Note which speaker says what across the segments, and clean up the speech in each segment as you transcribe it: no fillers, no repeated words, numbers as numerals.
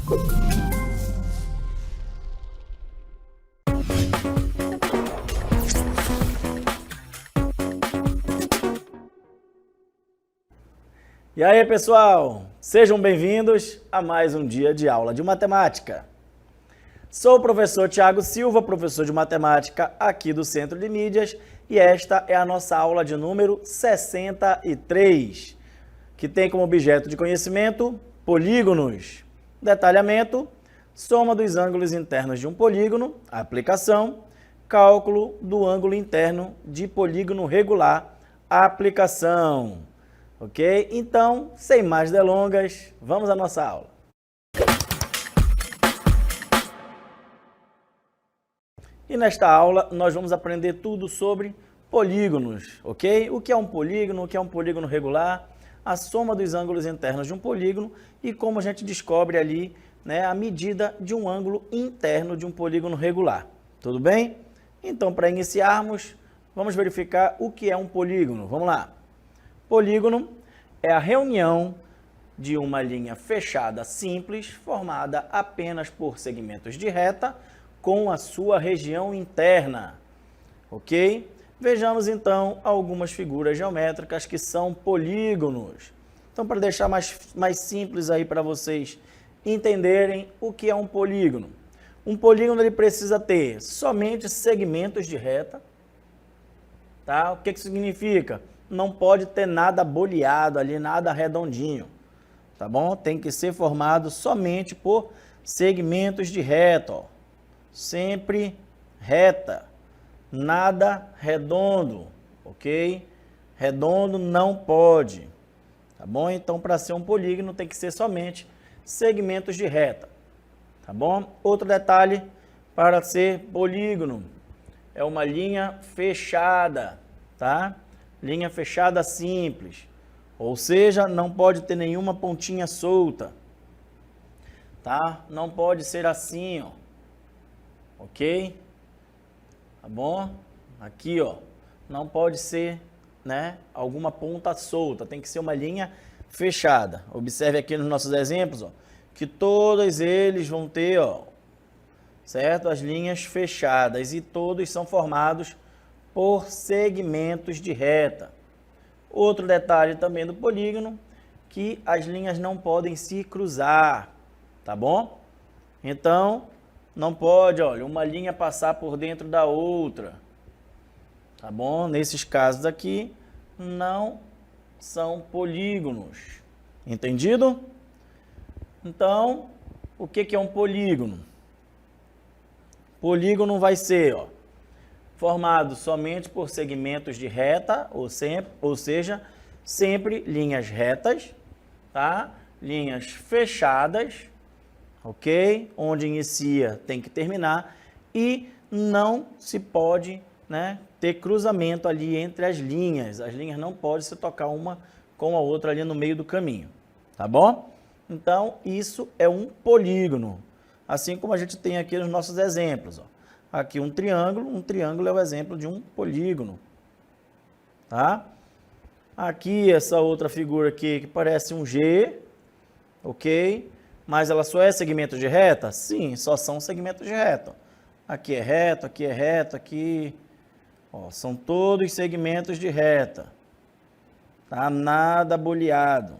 Speaker 1: E aí, pessoal, sejam bem-vindos a mais um dia de aula de matemática. Sou o professor Thiago Silva, professor de matemática aqui do Centro de Mídias, e esta é a nossa aula de número 63, que tem como objeto de conhecimento polígonos, detalhamento, soma dos ângulos internos de um polígono, aplicação, cálculo do ângulo interno de polígono regular, aplicação. Ok? Então, sem mais delongas, vamos à nossa aula. E nesta aula, nós vamos aprender tudo sobre polígonos, ok? O que é um polígono, o que é um polígono regular, a soma dos ângulos internos de um polígono e como a gente descobre ali, né, a medida de um ângulo interno de um polígono regular. Tudo bem? Então, para iniciarmos, vamos verificar o que é um polígono. Vamos lá. Polígono é a reunião de uma linha fechada simples, formada apenas por segmentos de reta, com a sua região interna. Ok? Vejamos então algumas figuras geométricas que são polígonos. Então, para deixar mais simples aí para vocês entenderem o que é um polígono. Um polígono ele precisa ter somente segmentos de reta. Tá? O que que significa? Não pode ter nada boleado ali, nada redondinho, tá bom? Tem que ser formado somente por segmentos de reta, ó. Sempre reta, nada redondo, ok? Redondo não pode, tá bom? Então, para ser um polígono, tem que ser somente segmentos de reta, tá bom? Outro detalhe para ser polígono é uma linha fechada, tá? Linha fechada simples, ou seja, não pode ter nenhuma pontinha solta, tá? Não pode ser assim, ó, ok? Tá bom? Aqui, ó, não pode ser, né, alguma ponta solta, tem que ser uma linha fechada. Observe aqui nos nossos exemplos, ó, que todos eles vão ter, ó, certo? As linhas fechadas e todos são formados por segmentos de reta. Outro detalhe também do polígono, que as linhas não podem se cruzar, tá bom? Então, não pode, olha, uma linha passar por dentro da outra, tá bom? Nesses casos aqui, não são polígonos, entendido? Então, o que é um polígono? Polígono vai ser, ó, formado somente por segmentos de reta, ou seja, sempre linhas retas, tá? Linhas fechadas, ok? Onde inicia tem que terminar e não se pode, né, ter cruzamento ali entre as linhas não podem se tocar uma com a outra ali no meio do caminho, tá bom? Então, isso é um polígono, assim como a gente tem aqui nos nossos exemplos, ó. Aqui um triângulo é o exemplo de um polígono, tá? Aqui essa outra figura aqui que parece um G, ok? Mas ela só é segmento de reta? Sim, só são segmentos de reta. Aqui é reto, aqui é reto, aqui, ó, são todos segmentos de reta, tá? Nada boleado,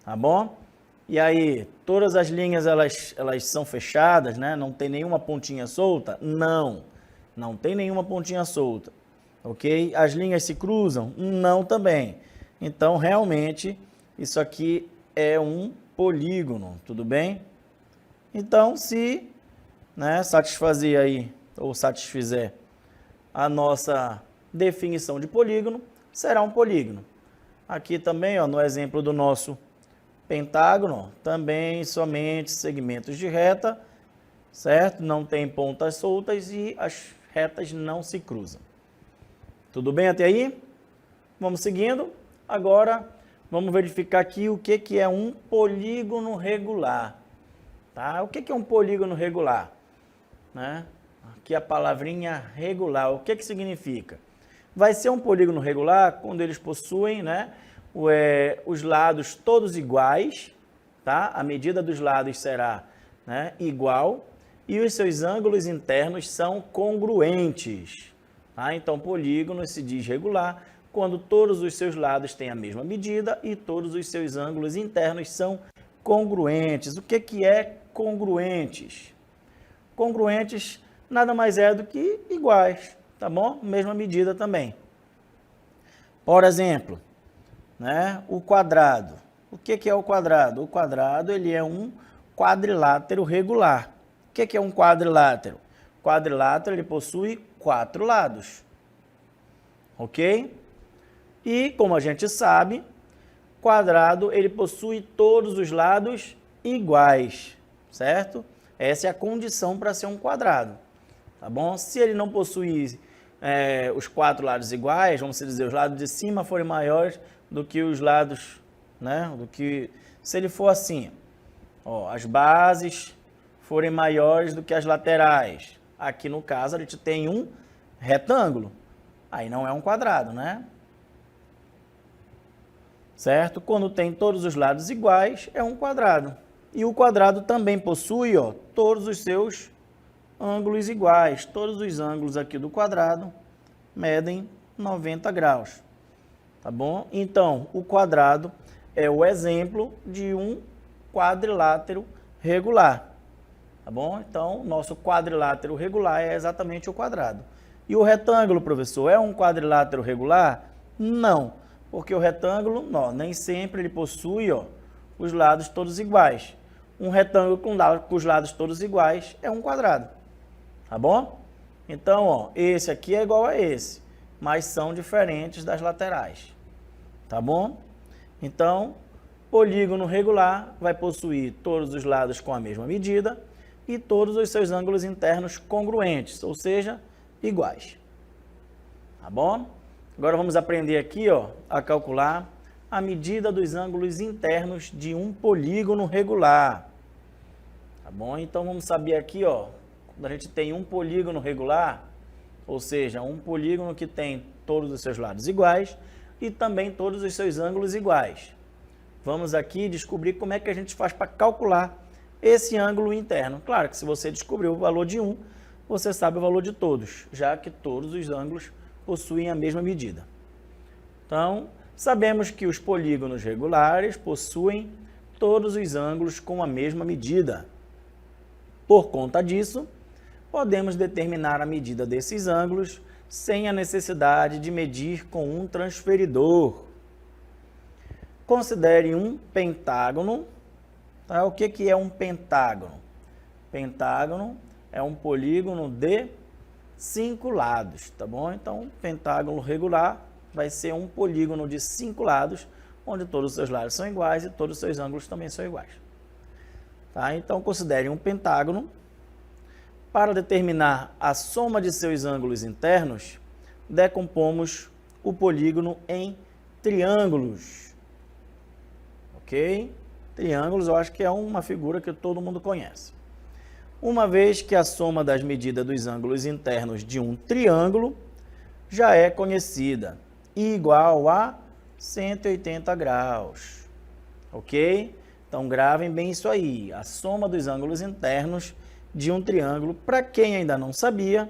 Speaker 1: tá bom? E aí, todas as linhas, elas são fechadas, né? Não tem nenhuma pontinha solta? Não tem nenhuma pontinha solta, ok? As linhas se cruzam? Não também. Então, realmente, isso aqui é um polígono, tudo bem? Então, se, né, satisfazer aí, ou satisfizer a nossa definição de polígono, será um polígono. Aqui também, ó, no exemplo do nosso pentágono, também somente segmentos de reta, certo? Não tem pontas soltas e as retas não se cruzam. Tudo bem até aí? Vamos seguindo. Agora, vamos verificar aqui o que é um polígono regular. Tá? O que é um polígono regular? Né? Aqui a palavrinha regular. O que significa? Vai ser um polígono regular quando eles possuem, né, os lados todos iguais, tá? A medida dos lados será, né, igual e os seus ângulos internos são congruentes. Tá? Então, polígono se diz regular quando todos os seus lados têm a mesma medida e todos os seus ângulos internos são congruentes. O que é congruentes? Congruentes nada mais é do que iguais, tá bom? Mesma medida também. Por exemplo, né, o quadrado. O que é o quadrado? O quadrado ele é um quadrilátero regular. O que é um quadrilátero? O quadrilátero ele possui 4 lados, ok? E como a gente sabe, quadrado ele possui todos os lados iguais, certo? Essa é a condição para ser um quadrado, tá bom? Se ele não possui os 4 lados iguais, vamos dizer, os lados de cima forem maiores do que os lados, né? Se ele for assim, ó, as bases forem maiores do que as laterais. Aqui no caso a gente tem um retângulo, aí não é um quadrado, né? Certo? Quando tem todos os lados iguais, é um quadrado. E o quadrado também possui, ó, todos os seus ângulos iguais. Todos os ângulos aqui do quadrado medem 90 graus. Tá bom? Então, o quadrado é o exemplo de um quadrilátero regular. Tá bom? Então, nosso quadrilátero regular é exatamente o quadrado. E o retângulo, professor, é um quadrilátero regular? Não, porque o retângulo, ó, nem sempre ele possui, ó, os lados todos iguais. Um retângulo com os lados todos iguais é um quadrado. Tá bom? Então, ó, esse aqui é igual a esse, mas são diferentes das laterais. Tá bom? Então, polígono regular vai possuir todos os lados com a mesma medida e todos os seus ângulos internos congruentes, ou seja, iguais. Tá bom? Agora vamos aprender aqui, ó, a calcular a medida dos ângulos internos de um polígono regular. Tá bom? Então vamos saber aqui, ó, quando a gente tem um polígono regular, ou seja, um polígono que tem todos os seus lados iguais e também todos os seus ângulos iguais. Vamos aqui descobrir como é que a gente faz para calcular esse ângulo interno. Claro que se você descobriu o valor de um, você sabe o valor de todos, já que todos os ângulos possuem a mesma medida. Então, sabemos que os polígonos regulares possuem todos os ângulos com a mesma medida. Por conta disso, podemos determinar a medida desses ângulos sem a necessidade de medir com um transferidor. Considere um pentágono. Tá? O que é um pentágono? Pentágono é um polígono de 5 lados, tá bom? Então, pentágono regular vai ser um polígono de 5 lados, onde todos os seus lados são iguais e todos os seus ângulos também são iguais. Tá? Então, considere um pentágono. Para determinar a soma de seus ângulos internos, decompomos o polígono em triângulos. Ok? Triângulos, eu acho que é uma figura que todo mundo conhece. Uma vez que a soma das medidas dos ângulos internos de um triângulo já é conhecida, igual a 180 graus. Ok? Então, gravem bem isso aí. A soma dos ângulos internos de um triângulo, para quem ainda não sabia,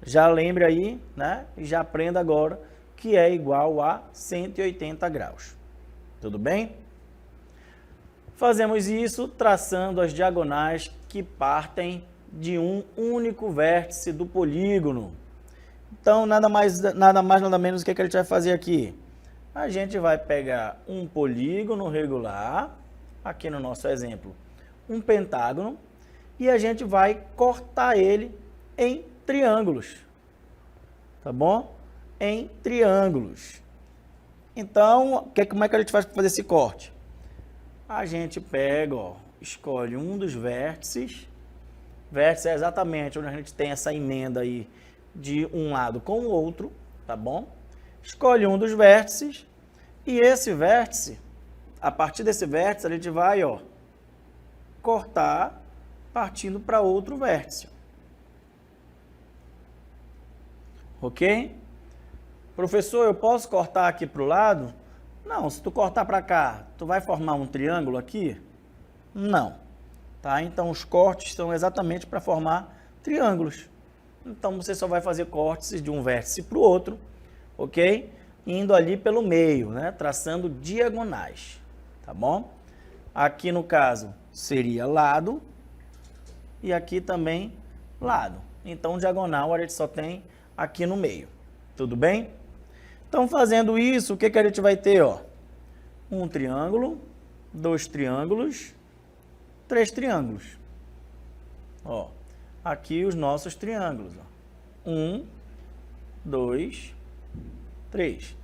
Speaker 1: já lembre aí, né? E já aprenda agora que é igual a 180 graus. Tudo bem? Fazemos isso traçando as diagonais que partem de um único vértice do polígono. Então, nada menos o que a gente vai fazer aqui? A gente vai pegar um polígono regular, aqui no nosso exemplo, um pentágono, e a gente vai cortar ele em triângulos. Tá bom? Em triângulos. Então, como é que a gente faz para fazer esse corte? A gente pega, ó, escolhe um dos vértices. Vértice é exatamente onde a gente tem essa emenda aí de um lado com o outro, tá bom? Escolhe um dos vértices e esse vértice, a partir desse vértice, a gente vai, ó, cortar partindo para outro vértice. Ok? Professor, eu posso cortar aqui para o lado? Não, se tu cortar para cá, tu vai formar um triângulo aqui? Não. Tá? Então, os cortes são exatamente para formar triângulos. Então, você só vai fazer cortes de um vértice para o outro, ok? Indo ali pelo meio, né? Traçando diagonais, tá bom? Aqui, no caso, seria lado e aqui também lado. Então, diagonal a gente só tem aqui no meio, tudo bem? Então, fazendo isso, o que que a gente vai ter, ó? Um triângulo, dois triângulos, três triângulos. Ó, aqui os nossos triângulos, ó. 1, 2, 3.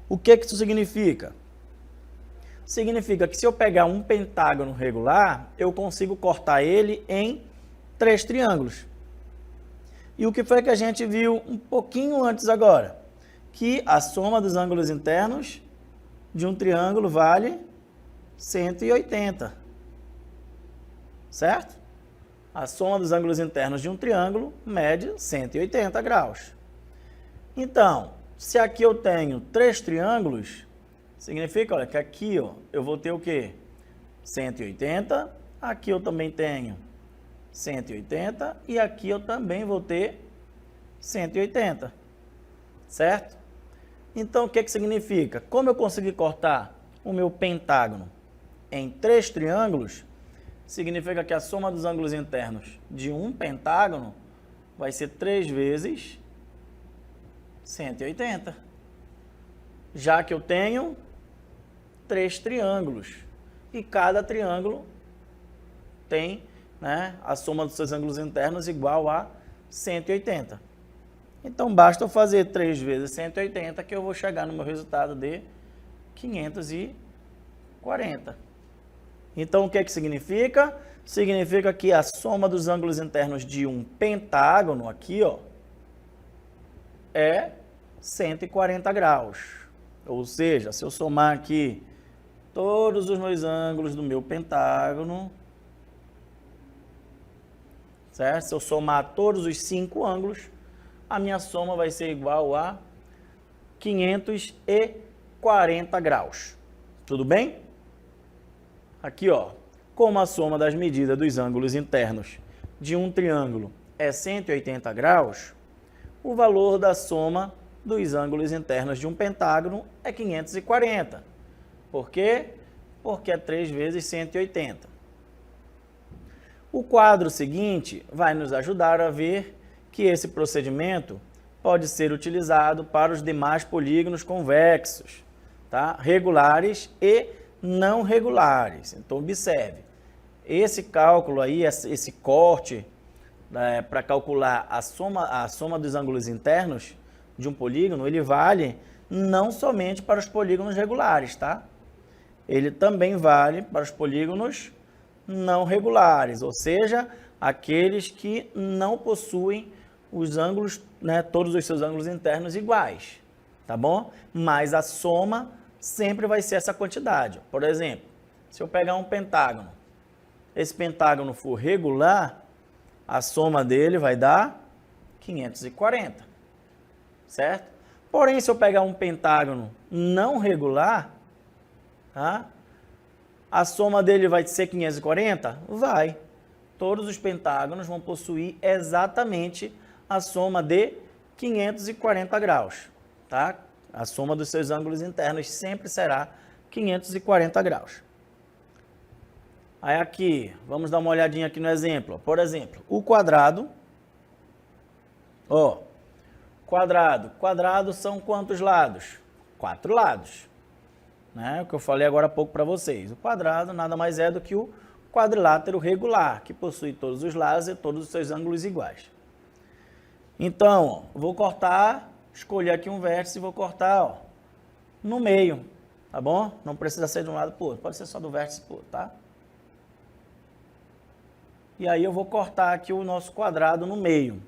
Speaker 1: O que que isso significa? Significa que se eu pegar um pentágono regular, eu consigo cortar ele em 3 triângulos. E o que foi que a gente viu um pouquinho antes agora? Que a soma dos ângulos internos de um triângulo vale 180. Certo? A soma dos ângulos internos de um triângulo mede 180 graus. Então, se aqui eu tenho 3 triângulos, significa, olha, que aqui, ó, eu vou ter o quê? 180, aqui eu também tenho 180 e aqui eu também vou ter 180, certo? Então, o que que significa? Como eu consegui cortar o meu pentágono em 3 triângulos, significa que a soma dos ângulos internos de um pentágono vai ser 3 vezes 180. Já que eu tenho 3 triângulos e cada triângulo tem, né, a soma dos seus ângulos internos igual a 180. Então, basta eu fazer 3 vezes 180 que eu vou chegar no meu resultado de 540. Então, o que é que significa? Significa que a soma dos ângulos internos de um pentágono aqui, ó, é 140 graus. Ou seja, se eu somar aqui todos os meus ângulos do meu pentágono, certo? Se eu somar todos os 5 ângulos, a minha soma vai ser igual a 540 graus. Tudo bem? Aqui, ó, como a soma das medidas dos ângulos internos de um triângulo é 180 graus, o valor da soma dos ângulos internos de um pentágono é 540. Por quê? Porque é 3 vezes 180. O quadro seguinte vai nos ajudar a ver que esse procedimento pode ser utilizado para os demais polígonos convexos, tá? Regulares e não regulares. Então, observe, esse cálculo aí, esse corte, para calcular a soma dos ângulos internos de um polígono, ele vale não somente para os polígonos regulares, tá? Ele também vale para os polígonos não regulares, ou seja, aqueles que não possuem os ângulos, né, todos os seus ângulos internos iguais, tá bom? Mas a soma sempre vai ser essa quantidade. Por exemplo, se eu pegar um pentágono, esse pentágono for regular, a soma dele vai dar 540, certo? Porém, se eu pegar um pentágono não regular, tá? A soma dele vai ser 540? Vai. Todos os pentágonos vão possuir exatamente a soma de 540 graus, tá? A soma dos seus ângulos internos sempre será 540 graus. Aí aqui, vamos dar uma olhadinha aqui no exemplo. Por exemplo, o quadrado, ó, quadrado são quantos lados? 4 lados. Né? O que eu falei agora há pouco para vocês. O quadrado nada mais é do que o quadrilátero regular, que possui todos os lados e todos os seus ângulos iguais. Então, ó, vou cortar, escolher aqui um vértice e vou cortar, ó, no meio, tá bom? Não precisa ser de um lado para o outro, pode ser só do vértice para o outro, tá? E aí eu vou cortar aqui o nosso quadrado no meio.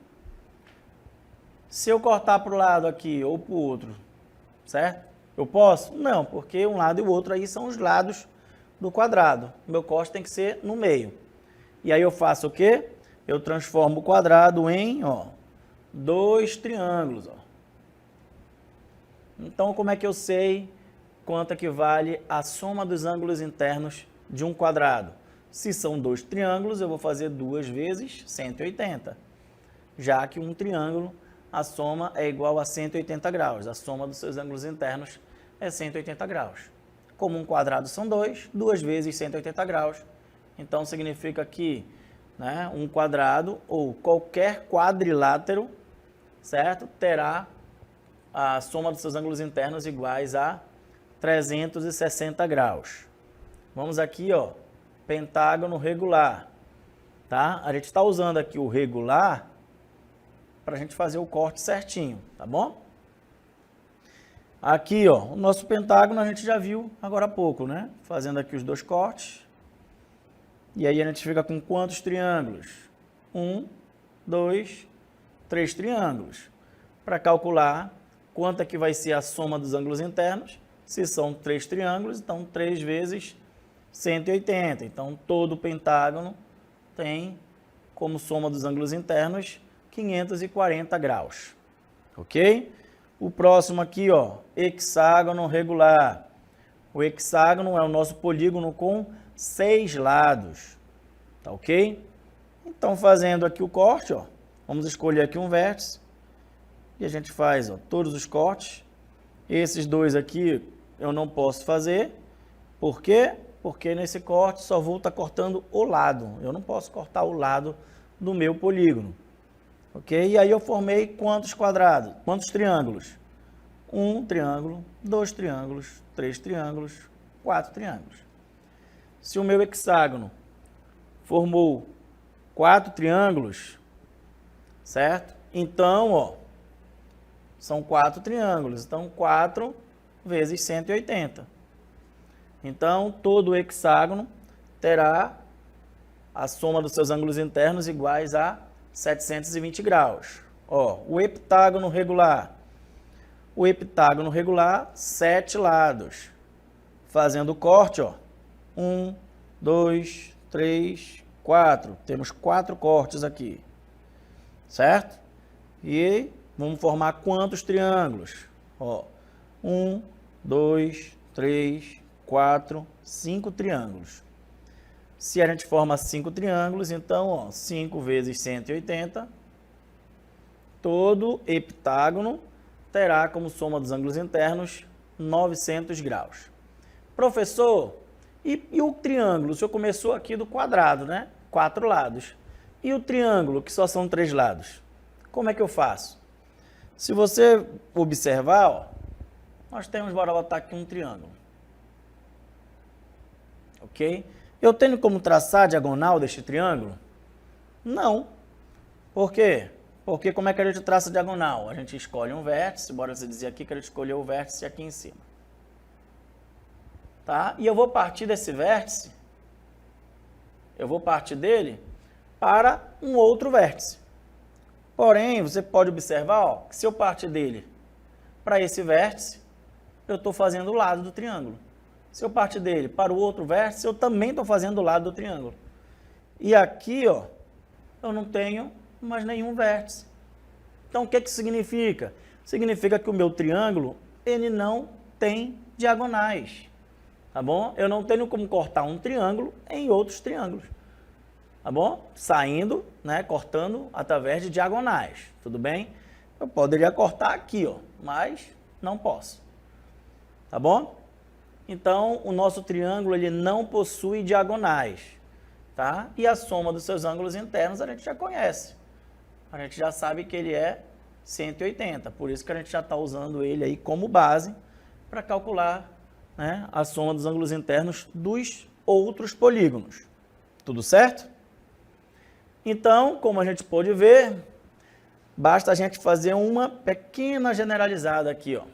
Speaker 1: Se eu cortar para o lado aqui ou para o outro, certo? Eu posso? Não, porque um lado e o outro aí são os lados do quadrado. O meu corte tem que ser no meio. E aí eu faço o quê? Eu transformo o quadrado em, ó, 2 triângulos, ó. Então, como é que eu sei quanto equivale a soma dos ângulos internos de um quadrado? Se são 2 triângulos, eu vou fazer 2 vezes 180, já que um triângulo, a soma é igual a 180 graus. A soma dos seus ângulos internos é 180 graus. Como um quadrado são 2, 2 vezes 180 graus. Então, significa que, né, um quadrado ou qualquer quadrilátero, certo, terá a soma dos seus ângulos internos iguais a 360 graus. Vamos aqui, ó, pentágono regular, tá? A gente está usando aqui o regular para a gente fazer o corte certinho, tá bom? Aqui, ó, o nosso pentágono a gente já viu agora há pouco, né? Fazendo aqui os 2 cortes. E aí a gente fica com quantos triângulos? 1, 2, 3 triângulos. Para calcular quanto é que vai ser a soma dos ângulos internos, se são 3 triângulos, então 3 vezes 180. Então, todo o pentágono tem como soma dos ângulos internos 540 graus. Ok? O próximo aqui, ó, hexágono regular. O hexágono é o nosso polígono com 6 lados. Tá ok? Então, fazendo aqui o corte, ó, vamos escolher aqui um vértice. E a gente faz, ó, todos os cortes. Esses 2 aqui eu não posso fazer. Por quê? Porque nesse corte só vou estar cortando o lado. Eu não posso cortar o lado do meu polígono. Ok? E aí eu formei quantos quadrados? Quantos triângulos? 1 triângulo, 2 triângulos, 3 triângulos, 4 triângulos. Se o meu hexágono formou 4 triângulos, certo? Então, ó, são 4 triângulos. Então, 4 vezes 180. Então, todo o hexágono terá a soma dos seus ângulos internos iguais a 720 graus. Ó, o heptágono regular. O heptágono regular, 7 lados. Fazendo o corte, ó. 1, 2, 3, 4. Temos 4 cortes aqui. Certo? E vamos formar quantos triângulos? Ó, 1, 2, 3, 4, 5 triângulos. Se a gente forma 5 triângulos, então, ó, 5 vezes 180, todo heptágono terá como soma dos ângulos internos 900 graus. Professor, e o triângulo? O senhor começou aqui do quadrado, né? 4 lados. E o triângulo, que só são 3 lados? Como é que eu faço? Se você observar, ó, nós temos, bora botar aqui um triângulo. Ok? Eu tenho como traçar a diagonal deste triângulo? Não. Por quê? Porque como é que a gente traça a diagonal? A gente escolhe um vértice, bora você dizer aqui que a gente escolheu o vértice aqui em cima. Tá? E eu vou partir desse vértice, eu vou partir dele para um outro vértice. Porém, você pode observar, ó, que se eu partir dele para esse vértice, eu estou fazendo o lado do triângulo. Se eu partir dele para o outro vértice, eu também estou fazendo o lado do triângulo. E aqui, ó, eu não tenho mais nenhum vértice. Então, o que que significa? Significa que o meu triângulo, ele não tem diagonais. Tá bom? Eu não tenho como cortar um triângulo em outros triângulos. Tá bom? Saindo, né, cortando através de diagonais. Tudo bem? Eu poderia cortar aqui, ó, mas não posso. Tá bom? Então, o nosso triângulo ele não possui diagonais, tá? E a soma dos seus ângulos internos a gente já conhece. A gente já sabe que ele é 180, por isso que a gente já está usando ele aí como base para calcular, né, a soma dos ângulos internos dos outros polígonos. Tudo certo? Então, como a gente pode ver, basta a gente fazer uma pequena generalizada aqui, ó.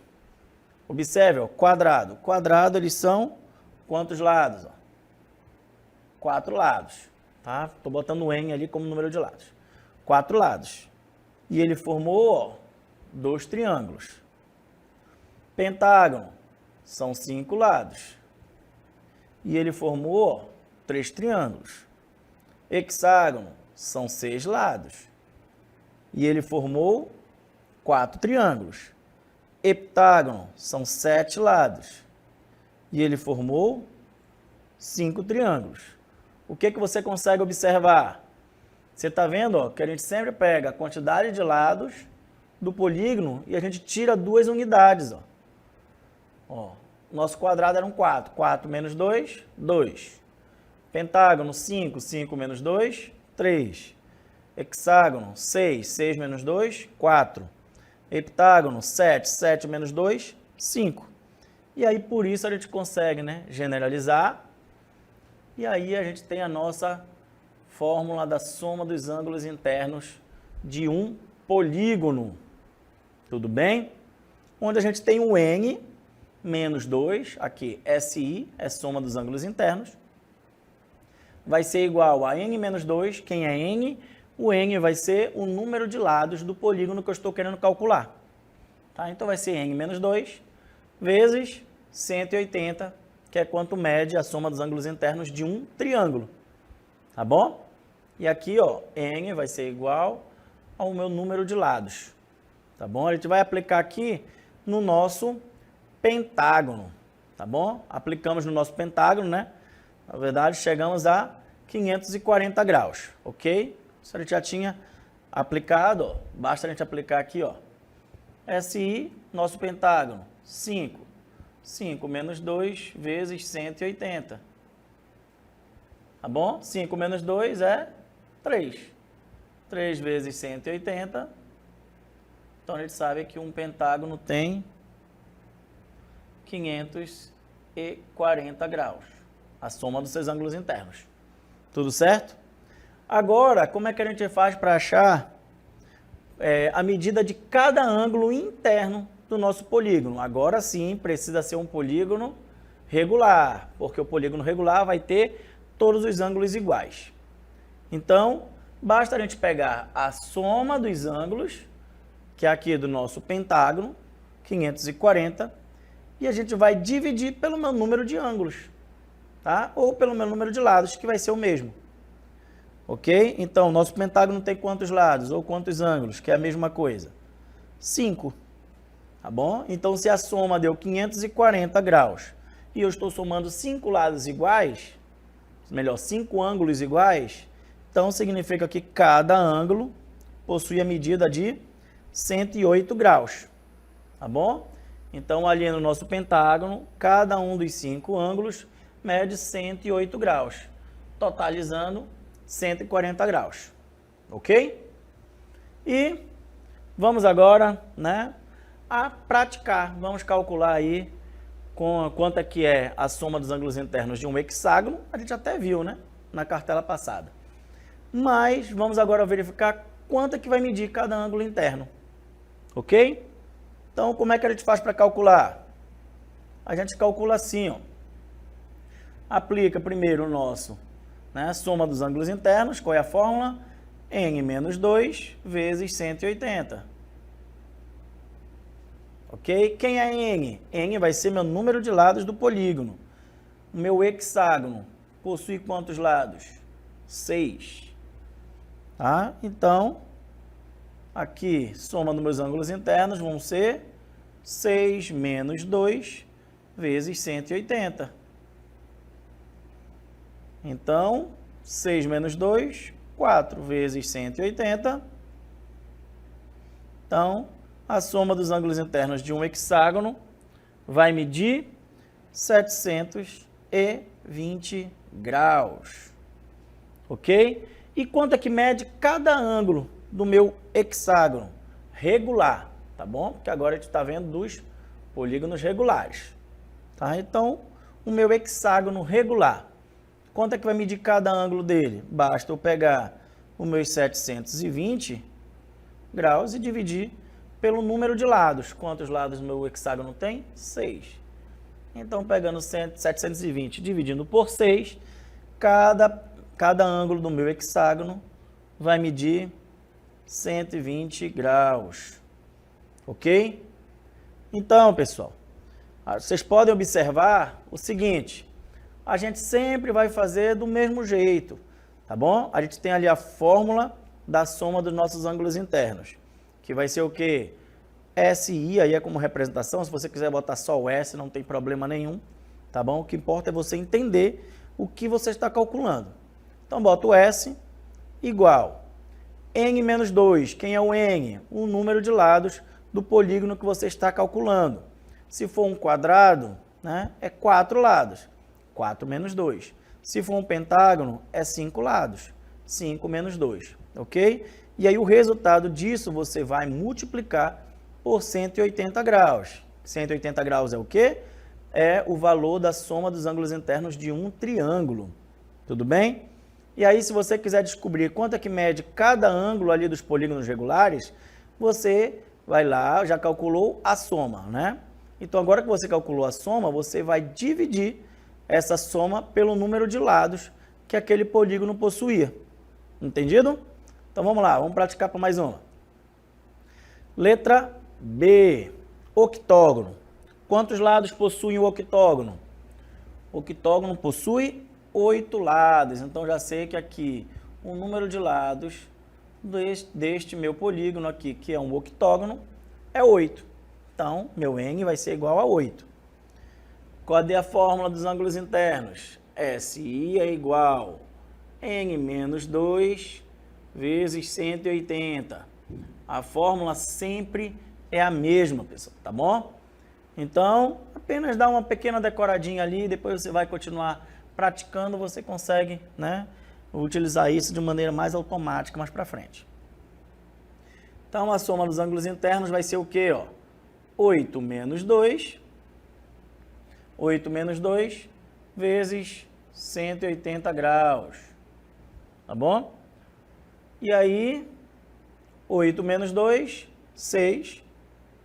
Speaker 1: Observe, ó, quadrado. Quadrado, eles são quantos lados? Ó? 4 lados. Tá? Estou botando o N ali como número de lados. 4 lados. E ele formou, ó, 2 triângulos. Pentágono, são 5 lados. E ele formou, ó, 3 triângulos. Hexágono, são 6 lados. E ele formou 4 triângulos. Heptágono, são 7 lados. E ele formou 5 triângulos. o que você consegue observar? Você está vendo, ó, que a gente sempre pega a quantidade de lados do polígono e a gente tira 2 unidades. Ó, nosso quadrado era um 4. 4 menos 2, 2. Pentágono, 5. 5 menos 2, 3. Hexágono, 6. 6 menos 2, 4. Heptágono, 7. 7 menos 2, 5. E aí, por isso, a gente consegue, né, generalizar. E aí, a gente tem a nossa fórmula da soma dos ângulos internos de um polígono. Tudo bem? Onde a gente tem o n menos 2, aqui, SI, é soma dos ângulos internos, vai ser igual a n menos 2, quem é n? O n vai ser o número de lados do polígono que eu estou querendo calcular. Tá? Então, vai ser n menos 2 vezes 180, que é quanto mede a soma dos ângulos internos de um triângulo. Tá bom? E aqui, ó, n vai ser igual ao meu número de lados. Tá bom? A gente vai aplicar aqui no nosso pentágono. Tá bom? Aplicamos no nosso pentágono, né? Na verdade, chegamos a 540 graus, ok? Isso a gente já tinha aplicado, ó. Basta a gente aplicar aqui, ó. SI, nosso pentágono, 5. 5 menos 2 vezes 180. Tá bom? 5 menos 2 é 3. 3 vezes 180. Então, a gente sabe que um pentágono tem 540 graus. A soma dos seus ângulos internos. Tudo certo? Agora, como é que a gente faz para achar a medida de cada ângulo interno do nosso polígono? Agora sim, precisa ser um polígono regular, porque o polígono regular vai ter todos os ângulos iguais. Então, basta a gente pegar a soma dos ângulos, que é aqui do nosso pentágono, 540, e a gente vai dividir pelo meu número de ângulos, tá? Ou pelo meu número de lados, que vai ser o mesmo. Ok? Então, nosso pentágono tem quantos lados ou quantos ângulos, que é a mesma coisa? 5. Tá bom? Então, se a soma deu 540 graus e eu estou somando 5 lados iguais, melhor, 5 ângulos iguais, então significa que cada ângulo possui a medida de 108 graus. Tá bom? Então, ali no nosso pentágono, cada um dos 5 ângulos mede 108 graus, totalizando 140 graus. Ok? E vamos agora, né, a praticar. Vamos calcular aí quanto é que é a soma dos ângulos internos de um hexágono. A gente até viu, né, na cartela passada. Mas vamos agora verificar quanto é que vai medir cada ângulo interno. Ok? Então, como é que a gente faz para calcular? A gente calcula assim, ó. Aplica primeiro o nosso, né, soma dos ângulos internos. Qual é a fórmula? N menos 2 vezes 180. Ok? Quem é N? N vai ser meu número de lados do polígono. O meu hexágono possui quantos lados? 6. Tá? Então, aqui, soma dos meus ângulos internos vão ser 6 menos 2 vezes 180. Então, 6 menos 2, 4 vezes 180. Então, a soma dos ângulos internos de um hexágono vai medir 720 graus. Ok? E quanto é que mede cada ângulo do meu hexágono? Regular, tá bom? Porque agora a gente está vendo dos polígonos regulares. Tá? Então, o meu hexágono regular, quanto é que vai medir cada ângulo dele? Basta eu pegar os meus 720 graus e dividir pelo número de lados. Quantos lados o meu hexágono tem? 6. Então, pegando 720 dividindo por 6, cada ângulo do meu hexágono vai medir 120 graus. Ok? Então, pessoal, vocês podem observar o seguinte: a gente sempre vai fazer do mesmo jeito, tá bom? A gente tem ali a fórmula da soma dos nossos ângulos internos, que vai ser o quê? SI, aí é como representação. Se você quiser botar só o S, não tem problema nenhum, tá bom? O que importa é você entender o que você está calculando. Então, boto o S igual n menos 2. Quem é o n? O número de lados do polígono que você está calculando. Se for um quadrado, né, é 4 lados. 4 menos 2. Se for um pentágono, é 5 lados. 5 menos 2. Ok? E aí o resultado disso você vai multiplicar por 180 graus. 180 graus é o quê? É o valor da soma dos ângulos internos de um triângulo. Tudo bem? E aí, se você quiser descobrir quanto é que mede cada ângulo ali dos polígonos regulares, você vai lá, já calculou a soma, né? Então, agora que você calculou a soma, você vai dividir essa soma pelo número de lados que aquele polígono possuía. Entendido? Então, vamos lá, vamos praticar para mais uma. Letra B, octógono. Quantos lados possui o octógono? O octógono possui 8 lados. Então, já sei que aqui o número de lados deste meu polígono aqui, que é um octógono, é 8. Então, meu n vai ser igual a 8. Cadê a fórmula dos ângulos internos? SI é igual a n menos 2 vezes 180. A fórmula sempre é a mesma, pessoal, tá bom? Então, apenas dá uma pequena decoradinha ali, depois você vai continuar praticando, você consegue, né, utilizar isso de maneira mais automática mais para frente. Então, a soma dos ângulos internos vai ser o quê? 8 menos 2 vezes 180 graus. Tá bom? E aí, 8 menos 2, 6.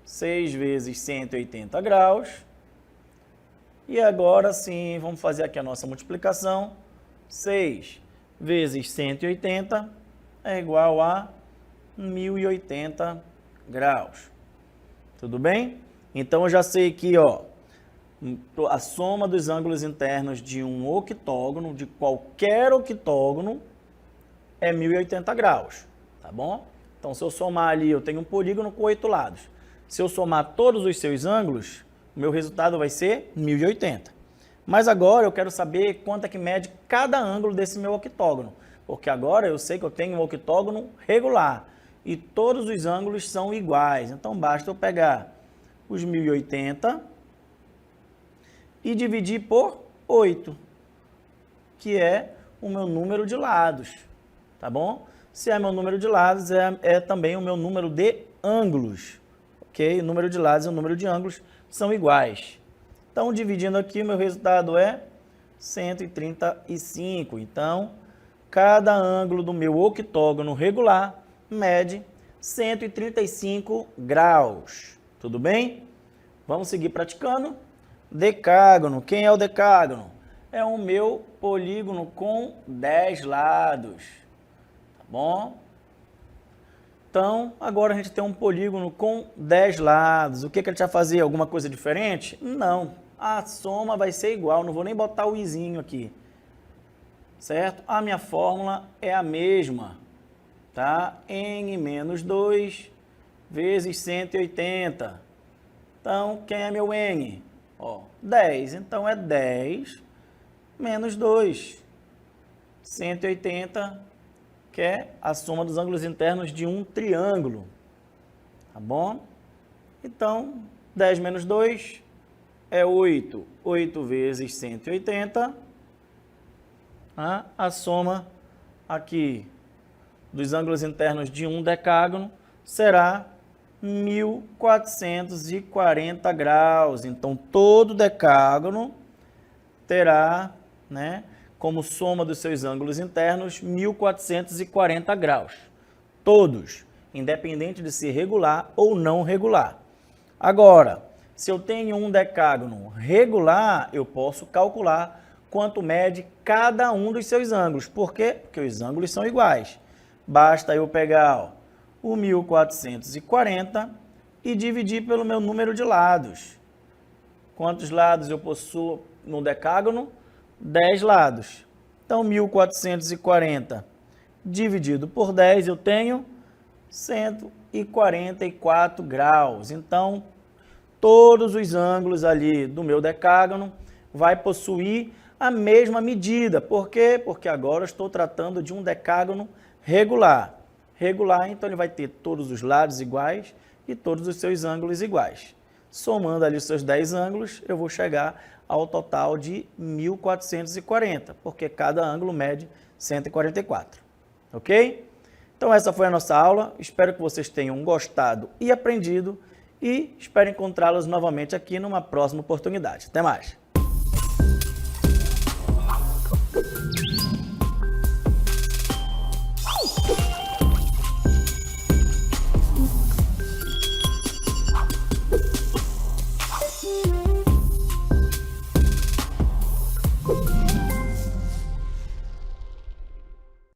Speaker 1: 6 vezes 180 graus. E agora sim, vamos fazer aqui a nossa multiplicação. 6 vezes 180 é igual a 1080 graus. Tudo bem? Então, eu já sei que, a soma dos ângulos internos de um octógono, de qualquer octógono, é 1080 graus. Tá bom? Então, se eu somar ali, eu tenho um polígono com 8 lados. Se eu somar todos os seus ângulos, o meu resultado vai ser 1080. Mas agora eu quero saber quanto é que mede cada ângulo desse meu octógono. Porque agora eu sei que eu tenho um octógono regular. E todos os ângulos são iguais. Então, basta eu pegar os 1080 e dividir por 8, que é o meu número de lados. Tá bom? Se é meu número de lados, é também o meu número de ângulos. Ok? O número de lados e o número de ângulos são iguais. Então, dividindo aqui, o meu resultado é 135. Então, cada ângulo do meu octógono regular mede 135 graus. Tudo bem? Vamos seguir praticando. Decágono. Quem é o decágono? É o meu polígono com 10 lados. Tá bom? Então, agora a gente tem um polígono com 10 lados. O que ele vai fazer? Alguma coisa diferente? Não. A soma vai ser igual. Não vou nem botar o izinho aqui. Certo? A minha fórmula é a mesma. Tá? N menos 2 vezes 180. Então, quem é meu N? 10. Então, é 10 menos 2. 180, que é a soma dos ângulos internos de um triângulo. Tá bom? Então, 10 menos 2 é 8. 8 vezes 180. A soma aqui dos ângulos internos de um decágono será 1440 graus. Então, todo decágono terá, né, como soma dos seus ângulos internos 1440 graus. Todos, independente de ser regular ou não regular. Agora, se eu tenho um decágono regular, eu posso calcular quanto mede cada um dos seus ângulos. Por quê? Porque os ângulos são iguais. Basta eu pegar o 1440 e dividir pelo meu número de lados. Quantos lados eu possuo no decágono? 10 lados. Então, 1440 dividido por 10, eu tenho 144 graus. Então, todos os ângulos ali do meu decágono vai possuir a mesma medida. Por quê? Porque agora eu estou tratando de um decágono regular. Regular, então ele vai ter todos os lados iguais e todos os seus ângulos iguais. Somando ali os seus 10 ângulos, eu vou chegar ao total de 1.440, porque cada ângulo mede 144. Ok? Então essa foi a nossa aula. Espero que vocês tenham gostado e aprendido e espero encontrá-los novamente aqui numa próxima oportunidade. Até mais!